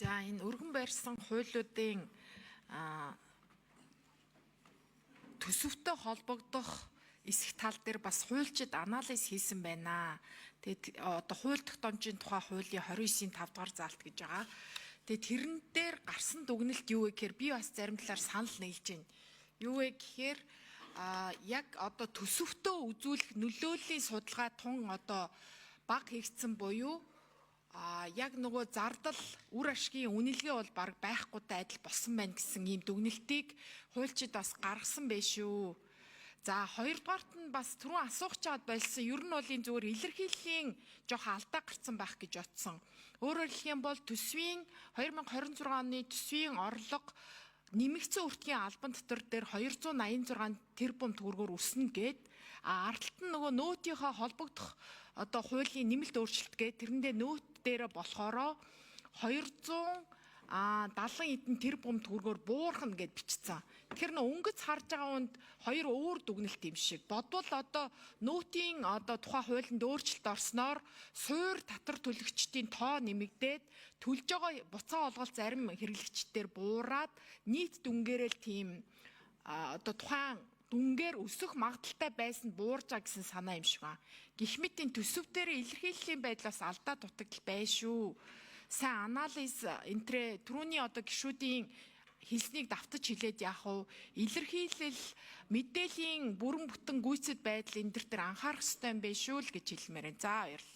За энэ өргөн барьсан хуулиудын төсөвтэй холбогдох эсэх тал дээр бас хуульчид анализ хийсэн байна. Тэгээд одоо хууль тогтоомжийн тухай хуулийн 29-ийн 5 дугаар заалт гэж байгаа. Тэгээд тэрэн дээр гарсан дүгнэлт юу вэ гэхээр би бас зарим талаар санал нийлж байна. Юу вэ гэхээр яг одоо төсөвтөө үзүүлэх нөлөөллийн судалгаа тун одоо бага хийгдсэн буюу яг нөгөө зардал үр ашгийн үнэлгээ бол баг байхгүйтэй адил болсон байна гэсэн ийм дүгнэлтийг хуульчид бас гаргасан байж шүү. За хоёрдугаарт нь бас түрүүн асуух чад болсон. Ер нь бол энэ зүгээр илэрхийллийн жоохон алдаа гарсан байх гэж бодсон. Өөрөөр хэлэх юм бол төсвийн 2026 оны төсвийн орлого нэмэгдсэн үртгийн албан татвар дээр 286 тэрбум төгрөгөөр өснө гэд ардталт нь нөгөө нөөтийнхөө холбогдох одоо хуулийн нэмэлт өөрчлөлт гээд тэрэндээ нөөт дээр болохоро 270 эдэн тэрбум төгрөгөөр буурхна гэд бичсэн. Тэгэхээр нөө өнгөц харж байгаа хүнд хоёр өөр дүгнэлт юм шиг. Бодвол одоо нөөтийн одоо тухай хуулинд өөрчлөлт орсноор суур татвар төлөгчдийн тоо нэмэгдээд төлж байгаа буцаа олголт зарим хэрэглэгчдээр буураад нийт дүнгээрэл тийм одоо тухайн дүнгээр өсөх магадaltaй байсан буурж байгаа гэсэн санаа юм шиг байна. Гэх мэт энэ төсөв дээр илэрхийллийн байдлаас алдаа дутагдал байна шүү. Сайн анализ энтрэ түрүүний одоо гишүүдийн хэлснийг давтаж хэлээд яах вэ? Илэрхийлэл мэдээллийн бүрэн бүтэн гүйцэд байдал энэ төр анхаарах ёстой юм байна шүү л гэж хэлмээр байна. За баярлалаа.